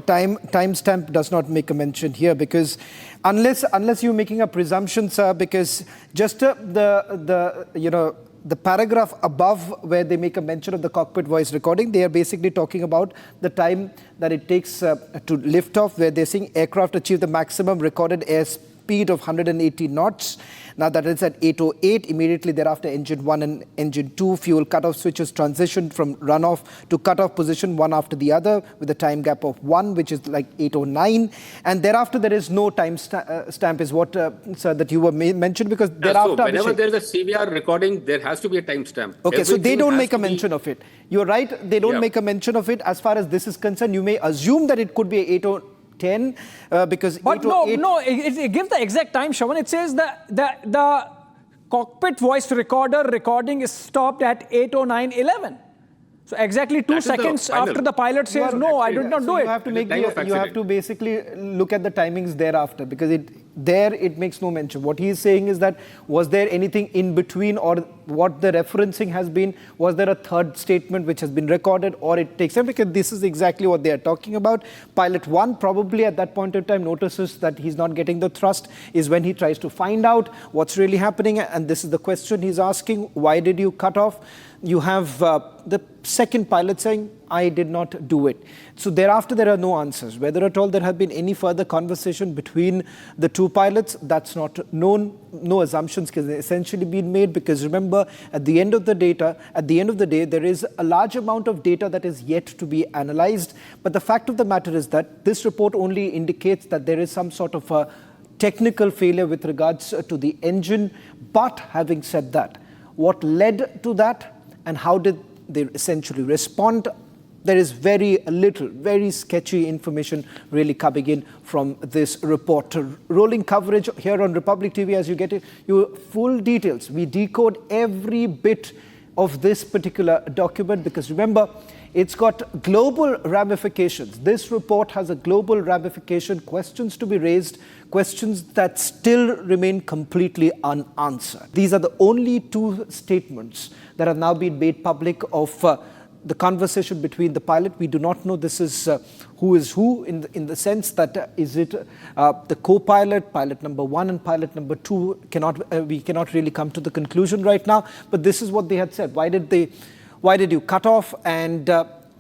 timestamp does not make a mention here, because unless you're making a presumption, sir, because just the paragraph above where they make a mention of the cockpit voice recording, they are basically talking about the time that it takes to lift off, where they're saying aircraft achieve the maximum recorded airspeed of 180 knots. Now that is at 8:08. Immediately thereafter, engine 1 and engine 2 fuel cutoff switches transitioned from runoff to cutoff position one after the other with a time gap of 1, which is like 8:09. And thereafter there is no time stamp is what, sir, that you were mentioned, because thereafter... So whenever there is a CVR recording, there has to be a time stamp. Okay, so they don't make a mention of it. You're right, they don't make a mention of it. As far as this is concerned, you may assume that it could be 8:10 because... But it gives the exact time, Shawan. It says that the cockpit voice recording is stopped at 8:09:11. So exactly 2 seconds after the pilot says, no, I did not do it. You have to you have to basically look at the timings thereafter, because it makes no mention. What he is saying is that, was there anything in between, or what the referencing has been? Was there a third statement which has been recorded, or it takes time? Because this is exactly what they are talking about. Pilot 1 probably at that point in time notices that he's not getting the thrust, is when he tries to find out what's really happening. And this is the question he's asking: why did you cut off? You have the second pilot saying, I did not do it. So thereafter, there are no answers. Whether at all there have been any further conversation between the two pilots, that's not known. No assumptions can essentially be made, because remember, at the end of the day, there is a large amount of data that is yet to be analyzed. But the fact of the matter is that this report only indicates that there is some sort of a technical failure with regards to the engine. But having said that, what led to that, and how did they essentially respond? There is very little, very sketchy information really coming in from this report. Rolling coverage here on Republic TV, as you get your full details. We decode every bit of this particular document, because remember, it's got global ramifications. This report has a global ramification, questions to be raised, questions that still remain completely unanswered. These are the only 2 statements that have now been made public of the conversation between the pilot. We do not know this is who is who, in the sense that is it the co-pilot, pilot number 1 and pilot number 2. We cannot really come to the conclusion right now, but this is what they had said. Why did you cut off? And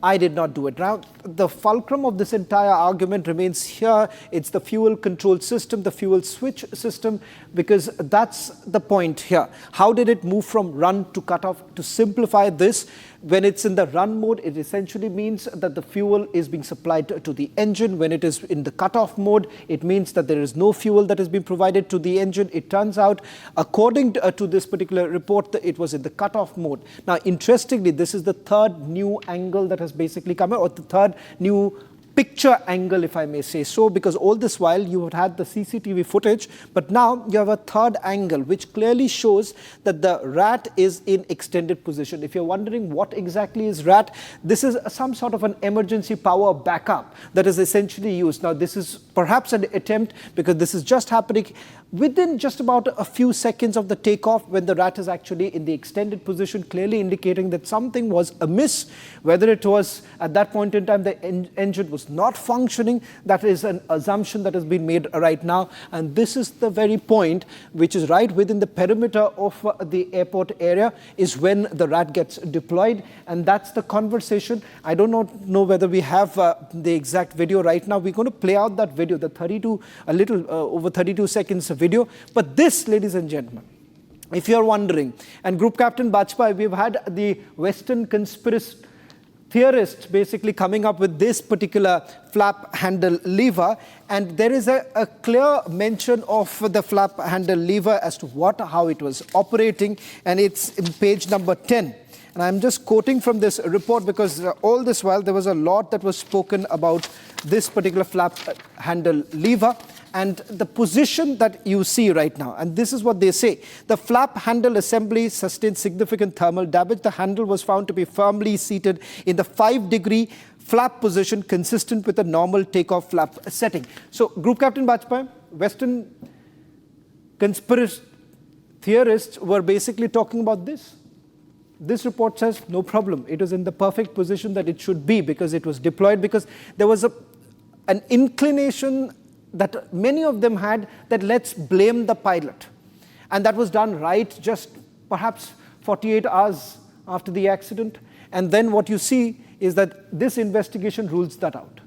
I did not do it. Now, the fulcrum of this entire argument remains here. It's the fuel control system, the fuel switch system, because that's the point here. How did it move from run to cutoff? To simplify this, when it's in the run mode, it essentially means that the fuel is being supplied to the engine. When it is in the cutoff mode, it means that there is no fuel that is being provided to the engine. It turns out, according to this particular report, that it was in the cutoff mode. Now, interestingly, this is the third new angle that has basically come out, or the third new picture angle, if I may say so, because all this while you had had the CCTV footage, but now you have a third angle which clearly shows that the RAT is in extended position. If you're wondering what exactly is RAT, this is some sort of an emergency power backup that is essentially used. Now, this is perhaps an attempt, because this is just happening within just about a few seconds of the takeoff, when the RAT is actually in the extended position, clearly indicating that something was amiss. Whether it was at that point in time the engine was not functioning, that is an assumption that has been made right now. And this is the very point which is right within the perimeter of the airport area, is when the RAT gets deployed. And that's the conversation. I do not know whether we have the exact video right now. We're going to play out that video, the over 32 seconds video. But this, ladies and gentlemen, if you're wondering, and Group Captain Bajpai, we've had the Western conspiracy theorists basically coming up with this particular flap handle lever, and there is a clear mention of the flap handle lever as to how it was operating, and it's in page number 10. And I'm just quoting from this report, because all this while there was a lot that was spoken about this particular flap handle lever and the position that you see right now. And this is what they say. The flap handle assembly sustained significant thermal damage. The handle was found to be firmly seated in the 5-degree flap position, consistent with a normal takeoff flap setting. So, Group Captain Bajpai, Western conspiracy theorists were basically talking about this. This report says, no problem, it was in the perfect position that it should be, because it was deployed, because there was an inclination that many of them had, that let's blame the pilot. And that was done right just perhaps 48 hours after the accident. And then what you see is that this investigation rules that out.